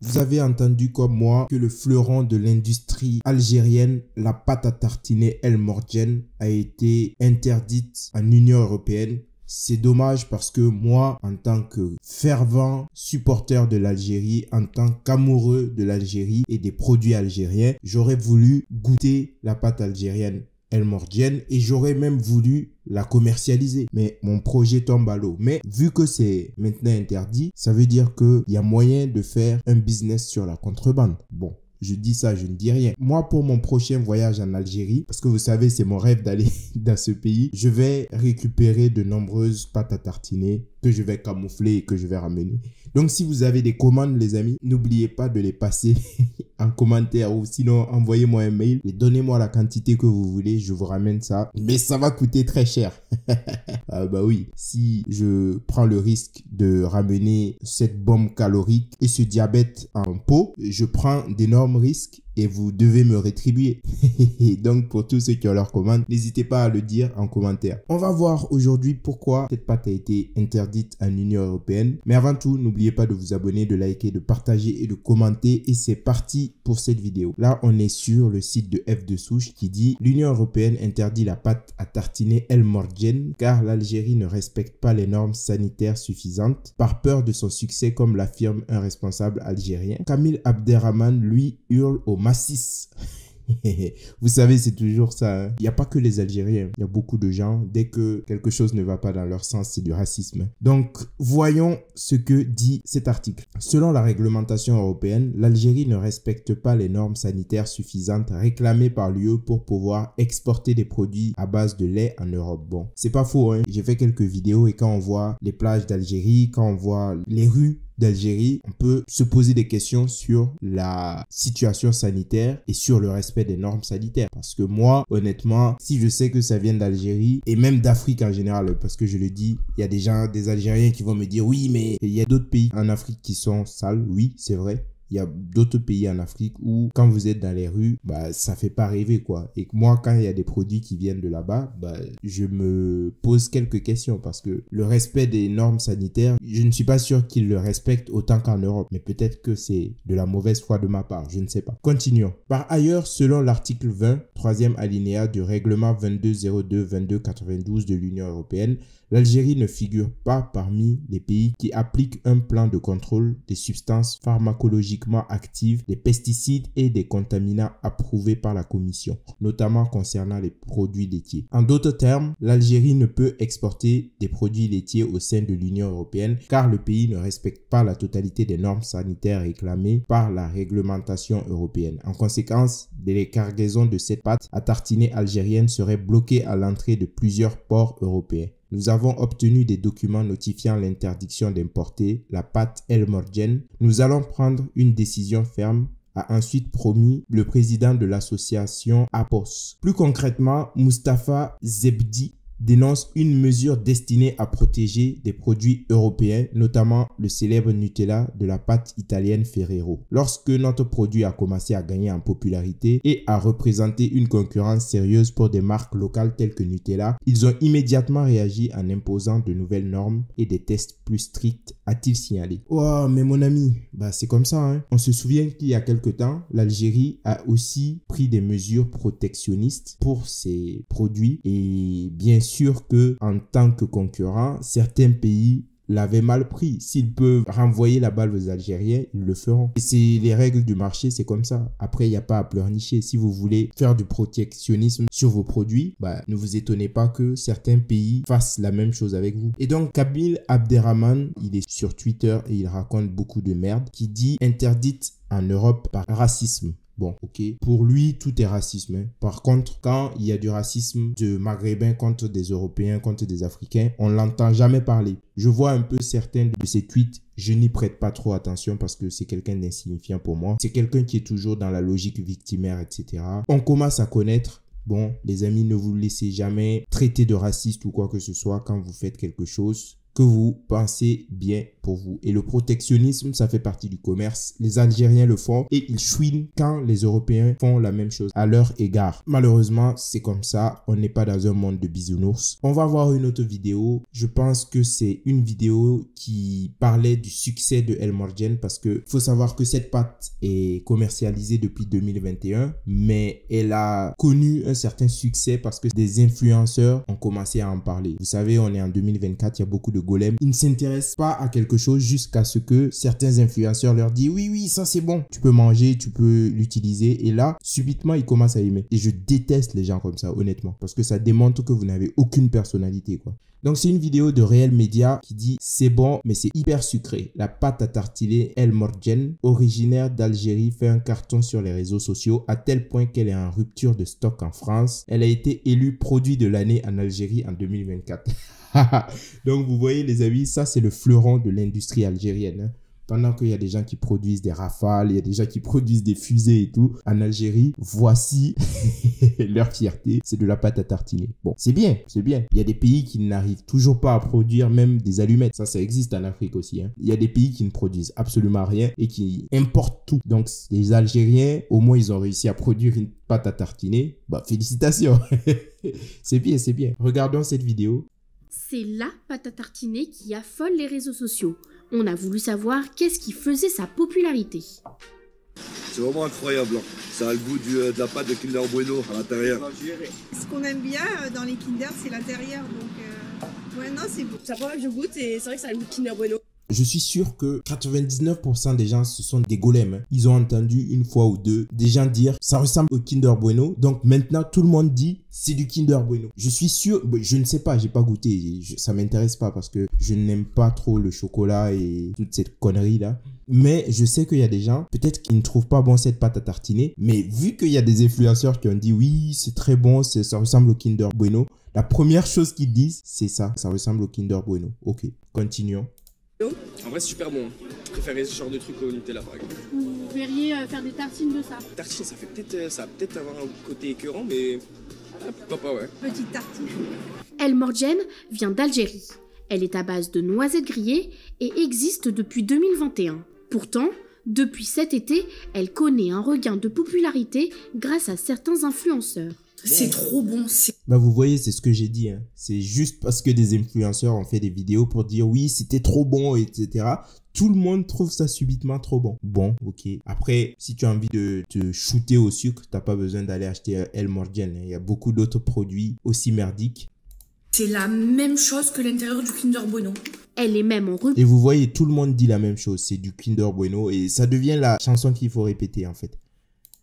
Vous avez entendu comme moi que le fleuron de l'industrie algérienne, la pâte à tartiner El Morgiane, a été interdite en Union européenne. C'est dommage parce que moi, en tant que fervent supporter de l'Algérie, en tant qu'amoureux de l'Algérie et des produits algériens, j'aurais voulu goûter la pâte algérienne El Morgiane et j'aurais même voulu la commercialiser. Mais mon projet tombe à l'eau. Mais vu que c'est maintenant interdit, ça veut dire qu'il y a moyen de faire un business sur la contrebande. Bon. Je dis ça, je ne dis rien. Moi, pour mon prochain voyage en Algérie, parce que vous savez, c'est mon rêve d'aller dans ce pays, je vais récupérer de nombreuses pâtes à tartiner que je vais camoufler et que je vais ramener. Donc, si vous avez des commandes, les amis, n'oubliez pas de les passer en commentaire ou sinon, envoyez-moi un mail et donnez-moi la quantité que vous voulez. Je vous ramène ça. Mais ça va coûter très cher. Ah bah oui, si je prends le risque de ramener cette bombe calorique et ce diabète en pot, je prends d'énormes risques et vous devez me rétribuer. Donc pour tous ceux qui ont leur commande, n'hésitez pas à le dire en commentaire. On va voir aujourd'hui pourquoi cette pâte a été interdite en Union européenne. Mais avant tout, n'oubliez pas de vous abonner, de liker, de partager et de commenter. Et c'est parti pour cette vidéo. Là, on est sur le site de F de Souche qui dit « L'Union européenne interdit la pâte à tartiner El Morgiane car l'Algérie ne respecte pas les normes sanitaires suffisantes par peur de son succès » comme l'affirme un responsable algérien. Kamil Abderrahman, lui, hurle au massif. Vous savez, c'est toujours ça. Hein. Il n'y a pas que les Algériens. Il y a beaucoup de gens, dès que quelque chose ne va pas dans leur sens, c'est du racisme. Donc, voyons ce que dit cet article. Selon la réglementation européenne, l'Algérie ne respecte pas les normes sanitaires suffisantes réclamées par l'UE pour pouvoir exporter des produits à base de lait en Europe. Bon, c'est pas faux. Hein. J'ai fait quelques vidéos et quand on voit les plages d'Algérie, quand on voit les rues d'Algérie, on peut se poser des questions sur la situation sanitaire et sur le respect des normes sanitaires. Parce que moi, honnêtement, si je sais que ça vient d'Algérie et même d'Afrique en général, parce que je le dis, il y a des gens, des Algériens qui vont me dire oui, mais il y a d'autres pays en Afrique qui sont sales. Oui, c'est vrai. Il y a d'autres pays en Afrique où quand vous êtes dans les rues, bah, ça fait pas rêver quoi. Et moi, quand il y a des produits qui viennent de là-bas, bah, je me pose quelques questions parce que le respect des normes sanitaires, je ne suis pas sûr qu'ils le respectent autant qu'en Europe. Mais peut-être que c'est de la mauvaise foi de ma part, je ne sais pas. Continuons. Par ailleurs, selon l'article 20, troisième alinéa du règlement 2202-2292 de l'Union européenne, l'Algérie ne figure pas parmi les pays qui appliquent un plan de contrôle des substances pharmacologiques actives, des pesticides et des contaminants approuvés par la Commission, notamment concernant les produits laitiers. En d'autres termes, l'Algérie ne peut exporter des produits laitiers au sein de l'Union européenne car le pays ne respecte pas la totalité des normes sanitaires réclamées par la réglementation européenne. En conséquence, les cargaisons de cette pâte à tartiner algérienne seraient bloquées à l'entrée de plusieurs ports européens. Nous avons obtenu des documents notifiant l'interdiction d'importer la pâte El Morgiane. Nous allons prendre une décision ferme, a ensuite promis le président de l'association APOS. Plus concrètement, Moustapha Zebdi dénonce une mesure destinée à protéger des produits européens, notamment le célèbre Nutella de la pâte italienne Ferrero. Lorsque notre produit a commencé à gagner en popularité et à représenter une concurrence sérieuse pour des marques locales telles que Nutella, ils ont immédiatement réagi en imposant de nouvelles normes et des tests plus stricts, a-t-il signalé. Oh, mais mon ami, bah c'est comme ça, hein. On se souvient qu'il y a quelque temps, l'Algérie a aussi pris des mesures protectionnistes pour ses produits et bien sûr que en tant que concurrent, certains pays l'avaient mal pris. S'ils peuvent renvoyer la balle aux Algériens, ils le feront. Et c'est les règles du marché, c'est comme ça. Après, il n'y a pas à pleurnicher. Si vous voulez faire du protectionnisme sur vos produits, bah, ne vous étonnez pas que certains pays fassent la même chose avec vous. Et donc, Kamil Abderrahman, il est sur Twitter et il raconte beaucoup de merde qui dit « interdite en Europe par racisme ». Bon, ok. Pour lui, tout est racisme. Hein. Par contre, quand il y a du racisme de Maghrébins contre des Européens, contre des Africains, on l'entend jamais parler. Je vois un peu certains de ses tweets. Je n'y prête pas trop attention parce que c'est quelqu'un d'insignifiant pour moi. C'est quelqu'un qui est toujours dans la logique victimaire, etc. On commence à connaître. Bon, les amis, ne vous laissez jamais traiter de raciste ou quoi que ce soit quand vous faites quelque chose. que vous pensez bien pour vous. Et le protectionnisme, ça fait partie du commerce. Les Algériens le font et ils chouinent quand les Européens font la même chose à leur égard. Malheureusement, c'est comme ça. On n'est pas dans un monde de bisounours. On va voir une autre vidéo. Je pense que c'est une vidéo qui parlait du succès de El Morgiane parce que faut savoir que cette pâte est commercialisée depuis 2021, mais elle a connu un certain succès parce que des influenceurs ont commencé à en parler. Vous savez, on est en 2024, il y a beaucoup de golems. Ils ne s'intéressent pas à quelque chose jusqu'à ce que certains influenceurs leur disent oui, ça c'est bon, tu peux manger, tu peux l'utiliser, et là, subitement, ils commencent à aimer. Et je déteste les gens comme ça, honnêtement, parce que ça démontre que vous n'avez aucune personnalité, quoi. Donc c'est une vidéo de Réel Média qui dit c'est bon mais c'est hyper sucré. La pâte à tartiner El Morgiane, originaire d'Algérie, fait un carton sur les réseaux sociaux à tel point qu'elle est en rupture de stock en France. Elle a été élue produit de l'année en Algérie en 2024. Donc vous voyez les amis, ça c'est le fleuron de l'industrie algérienne, hein. Pendant qu'il y a des gens qui produisent des rafales, il y a des gens qui produisent des fusées et tout, en Algérie, voici leur fierté, c'est de la pâte à tartiner. Bon, c'est bien, c'est bien. Il y a des pays qui n'arrivent toujours pas à produire même des allumettes. Ça existe en Afrique aussi, hein. Il y a des pays qui ne produisent absolument rien et qui importent tout. Donc les Algériens, au moins ils ont réussi à produire une pâte à tartiner. Bah félicitations. C'est bien, c'est bien. Regardons cette vidéo. C'est la pâte à tartiner qui affole les réseaux sociaux. On a voulu savoir qu'est-ce qui faisait sa popularité. C'est vraiment incroyable. Ça a le goût de la pâte de Kinder Bueno à l'intérieur. Ce qu'on aime bien dans les Kinder, c'est l'intérieur. Donc, ouais, non, c'est bon. C'est la première fois que je goûte et c'est vrai que ça a le goût de Kinder Bueno. Je suis sûr que 99% des gens, ce sont des golems, hein. Ils ont entendu une fois ou deux des gens dire ça ressemble au Kinder Bueno. Donc maintenant, tout le monde dit c'est du Kinder Bueno. Je suis sûr, je ne sais pas, j'ai pas goûté. Ça m'intéresse pas parce que je n'aime pas trop le chocolat et toute cette connerie là. Mais je sais qu'il y a des gens, peut-être qu'ils ne trouvent pas bon cette pâte à tartiner. Mais vu qu'il y a des influenceurs qui ont dit oui, c'est très bon, ça ressemble au Kinder Bueno. La première chose qu'ils disent, c'est ça ressemble au Kinder Bueno. Ok, continuons. En vrai, c'est super bon. Je préférais ce genre de truc au Nutella, par exemple. Vous verriez faire des tartines de ça. Tartine, ça va peut-être avoir un côté écœurant, mais pourquoi pas, ouais. Petite tartine. El Morgiane vient d'Algérie. Elle est à base de noisettes grillées et existe depuis 2021. Pourtant, depuis cet été, elle connaît un regain de popularité grâce à certains influenceurs. C'est trop bon, Bah vous voyez, c'est ce que j'ai dit, hein. C'est juste parce que des influenceurs ont fait des vidéos pour dire oui, c'était trop bon, etc. Tout le monde trouve ça subitement trop bon. Bon, ok. Après, si tu as envie de te shooter au sucre, t'as pas besoin d'aller acheter El Morgiane, hein. Il y a beaucoup d'autres produits aussi merdiques. C'est la même chose que l'intérieur du Kinder Bueno. Elle est même en rupture. Et vous voyez, tout le monde dit la même chose, c'est du Kinder Bueno et ça devient la chanson qu'il faut répéter en fait.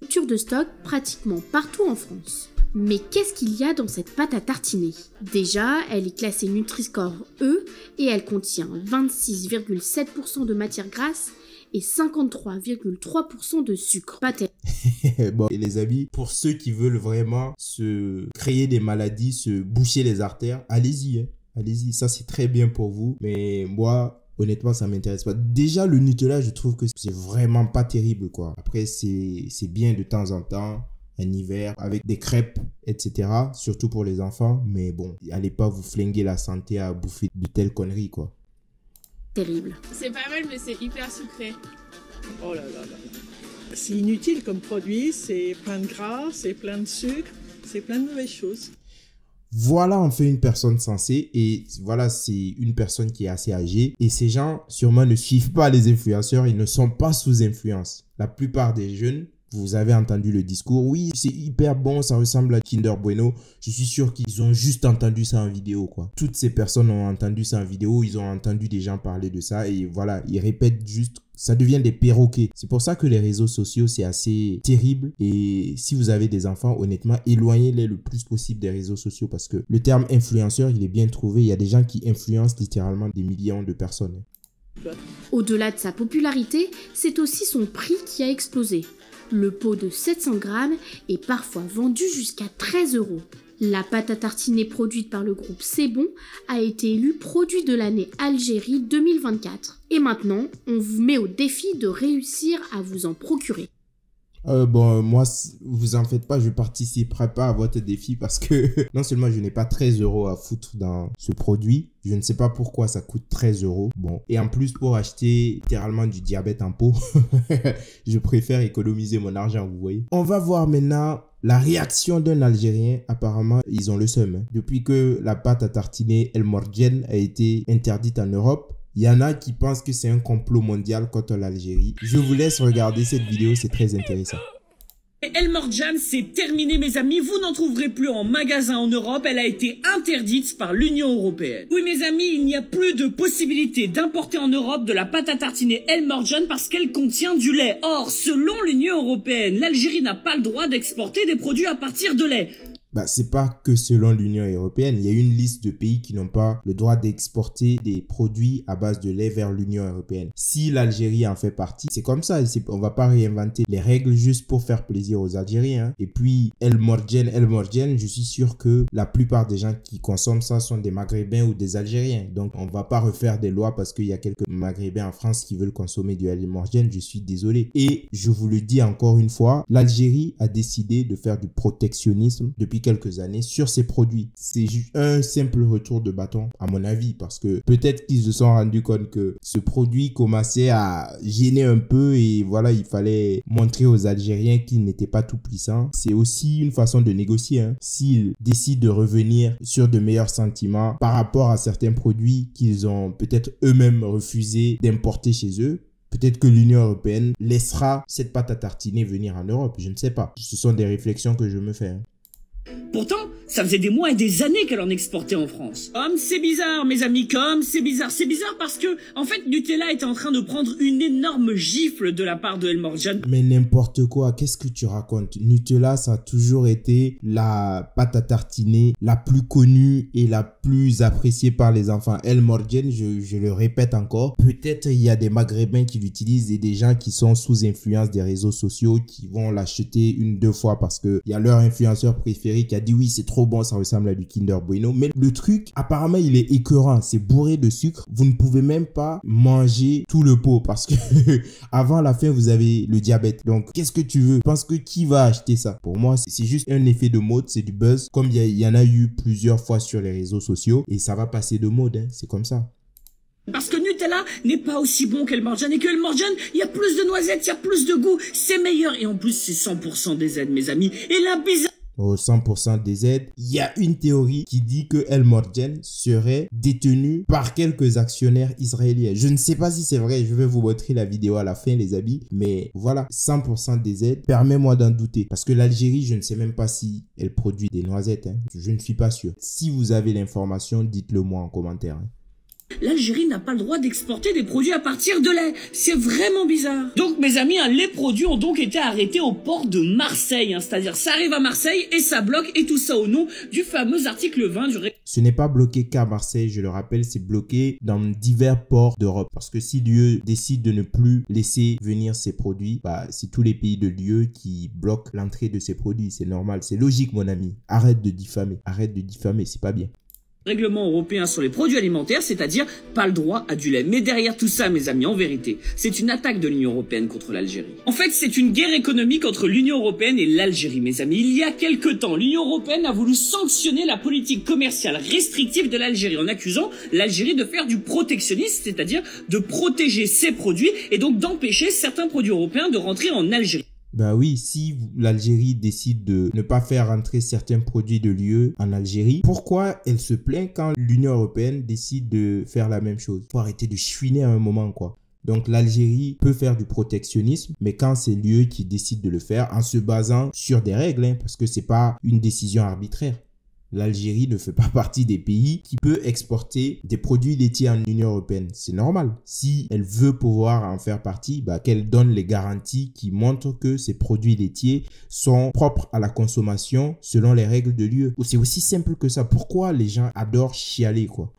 De stock pratiquement partout en France. Mais qu'est-ce qu'il y a dans cette pâte à tartiner? Déjà, elle est classée Nutri-Score E et elle contient 26,7% de matière grasse et 53,3% de sucre. Bon, et les amis, pour ceux qui veulent vraiment se créer des maladies, se boucher les artères, allez-y, hein. Allez-y, ça c'est très bien pour vous. Mais moi, honnêtement, ça m'intéresse pas. Déjà, le Nutella, je trouve que c'est vraiment pas terrible, quoi. Après, c'est bien de temps en temps, un hiver, avec des crêpes, etc. Surtout pour les enfants. Mais bon, allez pas vous flinguer la santé à bouffer de telles conneries, quoi. Terrible. C'est pas mal, mais c'est hyper sucré. Oh là là là. C'est inutile comme produit, c'est plein de gras, c'est plein de sucre, c'est plein de mauvaises choses. Voilà en fait une personne sensée et voilà, c'est une personne qui est assez âgée et ces gens sûrement ne suivent pas les influenceurs, ils ne sont pas sous influence. La plupart des jeunes, vous avez entendu le discours, oui c'est hyper bon, ça ressemble à Kinder Bueno. Je suis sûr qu'ils ont juste entendu ça en vidéo, quoi. Toutes ces personnes ont entendu ça en vidéo, ils ont entendu des gens parler de ça et voilà, ils répètent juste. Ça devient des perroquets. C'est pour ça que les réseaux sociaux, c'est assez terrible. Et si vous avez des enfants, honnêtement, éloignez-les le plus possible des réseaux sociaux parce que le terme influenceur, il est bien trouvé. Il y a des gens qui influencent littéralement des millions de personnes. Au-delà de sa popularité, c'est aussi son prix qui a explosé. Le pot de 700 grammes est parfois vendu jusqu'à 13 €. La pâte à tartiner produite par le groupe C'est Bon a été élue produit de l'année Algérie 2024. Et maintenant, on vous met au défi de réussir à vous en procurer. Bon, moi, vous en faites pas, je participerai pas à votre défi parce que non seulement je n'ai pas 13 € à foutre dans ce produit, je ne sais pas pourquoi ça coûte 13 €. Bon, et en plus pour acheter littéralement du diabète en pot, je préfère économiser mon argent, vous voyez. On va voir maintenant la réaction d'un Algérien. Apparemment, ils ont le seum. Hein. Depuis que la pâte à tartiner El Morgen a été interdite en Europe, il y en a qui pensent que c'est un complot mondial contre l'Algérie. Je vous laisse regarder cette vidéo, c'est très intéressant. El Morgen, c'est terminé mes amis, vous n'en trouverez plus en magasin en Europe, elle a été interdite par l'Union Européenne. Oui mes amis, il n'y a plus de possibilité d'importer en Europe de la pâte à tartiner El Morgen parce qu'elle contient du lait. Or, selon l'Union Européenne, l'Algérie n'a pas le droit d'exporter des produits à partir de lait. Bah, c'est pas que selon l'Union Européenne, il y a une liste de pays qui n'ont pas le droit d'exporter des produits à base de lait vers l'Union Européenne. Si l'Algérie en fait partie, c'est comme ça, on va pas réinventer les règles juste pour faire plaisir aux Algériens. Hein. Et puis, El Morgen, je suis sûr que la plupart des gens qui consomment ça sont des Maghrébins ou des Algériens. Donc, on va pas refaire des lois parce qu'il y a quelques Maghrébins en France qui veulent consommer du El Morgen, je suis désolé. Et je vous le dis encore une fois, l'Algérie a décidé de faire du protectionnisme depuis quelques années sur ces produits. C'est juste un simple retour de bâton à mon avis parce que peut-être qu'ils se sont rendus compte que ce produit commençait à gêner un peu et voilà, il fallait montrer aux Algériens qu'ils n'étaient pas tout puissants. C'est aussi une façon de négocier. Hein. S'ils décident de revenir sur de meilleurs sentiments par rapport à certains produits qu'ils ont peut-être eux-mêmes refusé d'importer chez eux, peut-être que l'Union Européenne laissera cette pâte à tartiner venir en Europe. Je ne sais pas. Ce sont des réflexions que je me fais. Hein. Pourtant, ça faisait des mois et des années qu'elle en exportait en France. Comme c'est bizarre, mes amis, comme c'est bizarre. C'est bizarre parce que, en fait, Nutella est en train de prendre une énorme gifle de la part de El Morgen. Mais n'importe quoi, qu'est-ce que tu racontes? Nutella, ça a toujours été la pâte à tartiner la plus connue et la plus appréciée par les enfants. El Morgen, je le répète encore, peut-être il y a des Maghrébins qui l'utilisent et des gens qui sont sous influence des réseaux sociaux qui vont l'acheter 1-2 fois parce que il y a leur influenceur préféré qui a dit oui c'est trop bon, ça ressemble à du Kinder Bueno, mais le truc apparemment il est écœurant, c'est bourré de sucre, vous ne pouvez même pas manger tout le pot parce que avant la fin vous avez le diabète, donc qu'est-ce que tu veux? Je pense que qui va acheter ça? Pour moi c'est juste un effet de mode, c'est du buzz, comme il y en a eu plusieurs fois sur les réseaux sociaux et ça va passer de mode, hein, c'est comme ça. Parce que Nutella n'est pas aussi bon qu'El Morgen et que El Morgen, il y a plus de noisettes, il y a plus de goût, c'est meilleur et en plus c'est 100% des aides mes amis. Et la bizarre au 100% des aides, il y a une théorie qui dit que El Morgen serait détenu par quelques actionnaires israéliens. Je ne sais pas si c'est vrai, je vais vous montrer la vidéo à la fin les amis, mais voilà, 100% des aides, permets-moi d'en douter. Parce que l'Algérie, je ne sais même pas si elle produit des noisettes, hein. Je ne suis pas sûr. Si vous avez l'information, dites-le moi en commentaire. Hein. L'Algérie n'a pas le droit d'exporter des produits à partir de lait. C'est vraiment bizarre. Donc mes amis, les produits ont donc été arrêtés au port de Marseille. C'est-à-dire ça arrive à Marseille et ça bloque et tout ça au nom du fameux article 20 du règlement. Ce n'est pas bloqué qu'à Marseille, je le rappelle, c'est bloqué dans divers ports d'Europe. Parce que si l'UE décide de ne plus laisser venir ces produits, bah, c'est tous les pays de l'UE qui bloquent l'entrée de ces produits. C'est normal, c'est logique mon ami. Arrête de diffamer, c'est pas bien. Règlement européen sur les produits alimentaires, c'est-à-dire pas le droit à du lait. Mais derrière tout ça, mes amis, en vérité, c'est une attaque de l'Union européenne contre l'Algérie. En fait, c'est une guerre économique entre l'Union européenne et l'Algérie, mes amis. Il y a quelque temps, l'Union européenne a voulu sanctionner la politique commerciale restrictive de l'Algérie en accusant l'Algérie de faire du protectionnisme, c'est-à-dire de protéger ses produits et donc d'empêcher certains produits européens de rentrer en Algérie. Ben oui, si l'Algérie décide de ne pas faire rentrer certains produits de l'UE en Algérie, pourquoi elle se plaint quand l'Union européenne décide de faire la même chose? Faut arrêter de chouiner à un moment, quoi. Donc l'Algérie peut faire du protectionnisme, mais quand c'est l'UE qui décide de le faire en se basant sur des règles, hein, parce que c'est pas une décision arbitraire. L'Algérie ne fait pas partie des pays qui peut exporter des produits laitiers en Union européenne. C'est normal. Si elle veut pouvoir en faire partie, bah, qu'elle donne les garanties qui montrent que ces produits laitiers sont propres à la consommation selon les règles de l'UE. C'est aussi simple que ça. Pourquoi les gens adorent chialer, quoi?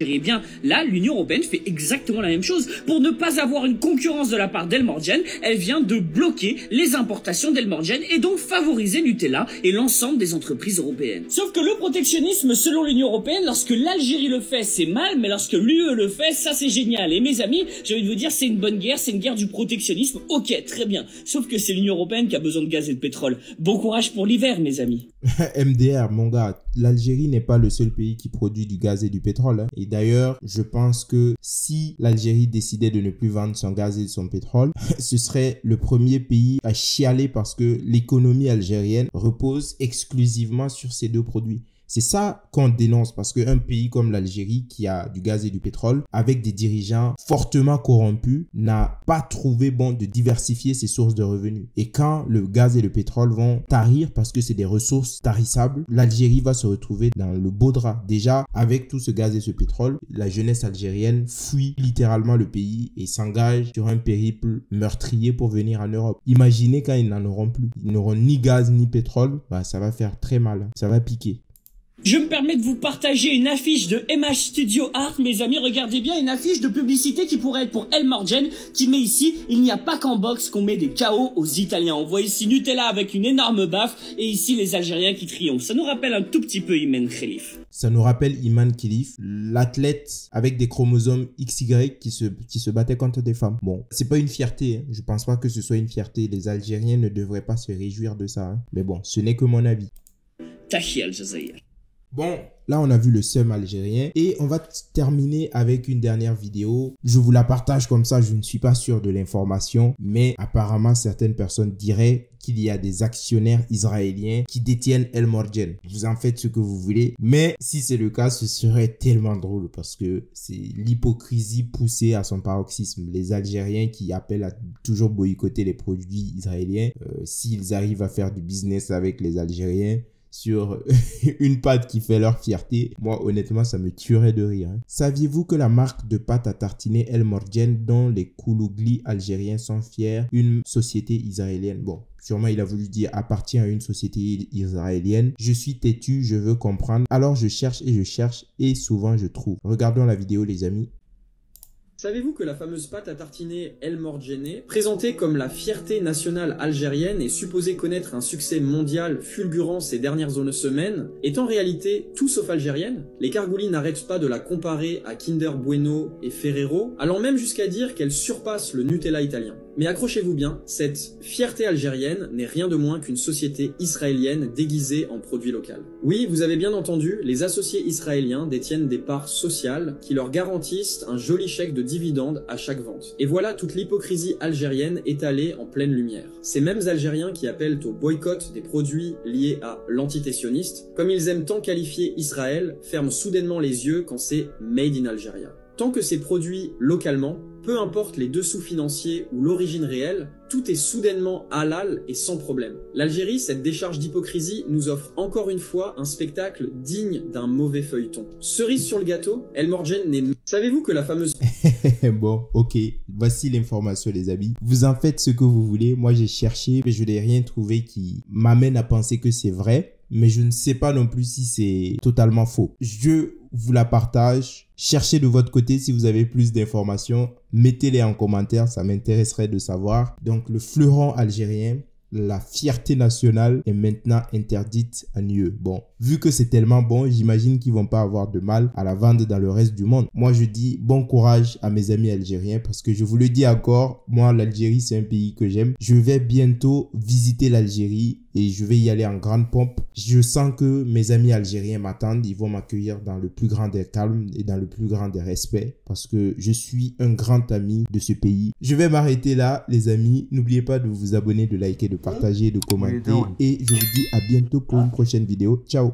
Eh bien, là, l'Union Européenne fait exactement la même chose. Pour ne pas avoir une concurrence de la part d'Elmorgen, elle vient de bloquer les importations d'Elmorgen et donc favoriser Nutella et l'ensemble des entreprises européennes. Sauf que le protectionnisme, selon l'Union Européenne, lorsque l'Algérie le fait, c'est mal, mais lorsque l'UE le fait, ça c'est génial. Et mes amis, j'ai envie de vous dire, c'est une bonne guerre, c'est une guerre du protectionnisme. Ok, très bien. Sauf que c'est l'Union Européenne qui a besoin de gaz et de pétrole. Bon courage pour l'hiver, mes amis. MDR, mon gars, l'Algérie n'est pas le seul pays qui produit du gaz et du pétrole. Et d'ailleurs, je pense que si l'Algérie décidait de ne plus vendre son gaz et son pétrole, ce serait le premier pays à chialer parce que l'économie algérienne repose exclusivement sur ces deux produits. C'est ça qu'on dénonce parce qu'un pays comme l'Algérie qui a du gaz et du pétrole avec des dirigeants fortement corrompus n'a pas trouvé bon de diversifier ses sources de revenus. Et quand le gaz et le pétrole vont tarir parce que c'est des ressources tarissables, l'Algérie va se retrouver dans le beau drap. Déjà, avec tout ce gaz et ce pétrole, la jeunesse algérienne fuit littéralement le pays et s'engage sur un périple meurtrier pour venir en Europe. Imaginez quand ils n'en auront plus. Ils n'auront ni gaz ni pétrole, bah, ça va faire très mal. Ça va piquer. Je me permets de vous partager une affiche de MH Studio Art, mes amis, regardez bien, une affiche de publicité qui pourrait être pour Elmorgen, qui met ici, il n'y a pas qu'en boxe qu'on met des KO aux Italiens. On voit ici Nutella avec une énorme baffe, et ici les Algériens qui triomphent. Ça nous rappelle un tout petit peu Iman Khelif. Ça nous rappelle Iman Khelif, l'athlète avec des chromosomes XY qui se battait contre des femmes. Bon, c'est pas une fierté, hein. Je pense pas que ce soit une fierté. Les Algériens ne devraient pas se réjouir de ça, hein. Mais bon, ce n'est que mon avis. Tahi Al-Jazair. Bon, là on a vu le seum algérien et on va terminer avec une dernière vidéo. Je vous la partage comme ça, je ne suis pas sûr de l'information, mais apparemment certaines personnes diraient qu'il y a des actionnaires israéliens qui détiennent Elmorgen. Vous en faites ce que vous voulez, mais si c'est le cas, ce serait tellement drôle parce que c'est l'hypocrisie poussée à son paroxysme. Les Algériens qui appellent à toujours boycotter les produits israéliens, s'ils arrivent à faire du business avec les Algériens, sur une pâte qui fait leur fierté, moi honnêtement ça me tuerait de rire, hein. Saviez-vous que la marque de pâte à tartiner Elmorgen dont les koulouglis algériens sont fiers, une société israélienne, bon sûrement il a voulu dire appartient à une société israélienne. Je suis têtu, je veux comprendre, alors je cherche et souvent je trouve. Regardons la vidéo les amis. Savez-vous que la fameuse pâte à tartiner Elmorgen, présentée comme la fierté nationale algérienne et supposée connaître un succès mondial fulgurant ces dernières semaines, est en réalité tout sauf algérienne? Les Kargoulis n'arrêtent pas de la comparer à Kinder Bueno et Ferrero, allant même jusqu'à dire qu'elle surpasse le Nutella italien. Mais accrochez-vous bien, cette fierté algérienne n'est rien de moins qu'une société israélienne déguisée en produit local. Oui, vous avez bien entendu, les associés israéliens détiennent des parts sociales qui leur garantissent un joli chèque de dividendes à chaque vente. Et voilà toute l'hypocrisie algérienne étalée en pleine lumière. Ces mêmes Algériens qui appellent au boycott des produits liés à l'entité sioniste, comme ils aiment tant qualifier Israël, ferment soudainement les yeux quand c'est Made in Algeria. Tant que c'est produit localement, peu importe les dessous financiers ou l'origine réelle, tout est soudainement halal et sans problème. L'Algérie, cette décharge d'hypocrisie, nous offre encore une fois un spectacle digne d'un mauvais feuilleton. Cerise sur le gâteau, Elmorgen n'est... Savez-vous que la fameuse... Bon, ok, voici l'information les amis. Vous en faites ce que vous voulez, moi j'ai cherché mais je n'ai rien trouvé qui m'amène à penser que c'est vrai. Mais je ne sais pas non plus si c'est totalement faux. Je vous la partage. Cherchez de votre côté si vous avez plus d'informations. Mettez-les en commentaire, ça m'intéresserait de savoir. Donc le fleuron algérien, la fierté nationale est maintenant interdite en UE. Bon, vu que c'est tellement bon, j'imagine qu'ils vont pas avoir de mal à la vendre dans le reste du monde. Moi, je dis bon courage à mes amis algériens parce que je vous le dis encore, moi, l'Algérie, c'est un pays que j'aime. Je vais bientôt visiter l'Algérie et je vais y aller en grande pompe. Je sens que mes amis algériens m'attendent. Ils vont m'accueillir dans le plus grand des calmes et dans le plus grand des respects parce que je suis un grand ami de ce pays. Je vais m'arrêter là, les amis. N'oubliez pas de vous abonner, de liker, de partager, de commenter et je vous dis à bientôt pour une prochaine vidéo. Ciao!